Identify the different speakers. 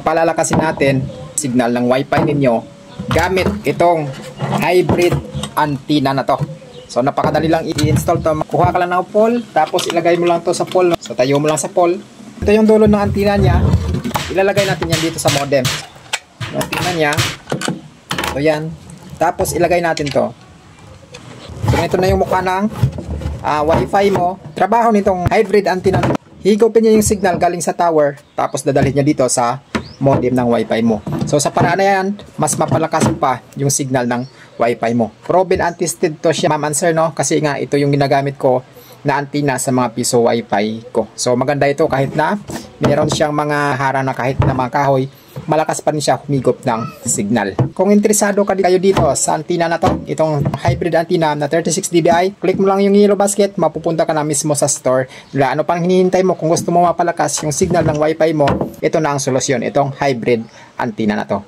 Speaker 1: Palalakasin natin signal ng wifi ninyo gamit itong hybrid antenna na to. So napakadali lang i-install to. Kuha ka lang ng pole, tapos ilagay mo lang to sa pole. So tayo mo lang sa pole. Ito yung dulo ng antenna niya. Ilalagay natin yan dito sa modem. Yung antenna niya. So yan. Tapos ilagay natin to. So ito na yung mukha ng wifi mo. Trabaho nitong hybrid antenna. Higupin niya yung signal galing sa tower, tapos dadalhin niya dito sa modem ng wifi mo. So sa paraan na yan, mas mapalakas pa yung signal ng wifi mo. Proven and tested to siya, ma'am and sir, no? Kasi nga ito yung ginagamit ko na antenna sa mga piso wifi ko. So maganda ito kahit na meron siyang mga harang na kahit na mga kahoy, malakas pa rin siya humigop ng signal. Kung interesado kayo dito sa antenna na to, itong hybrid antenna na 36 dBi, click mo lang yung yellow basket, mapupunta ka na mismo sa store. Ano pang hinihintay mo? Kung gusto mo mapalakas yung signal ng wifi mo, ito na ang solusyon, itong hybrid antenna na to.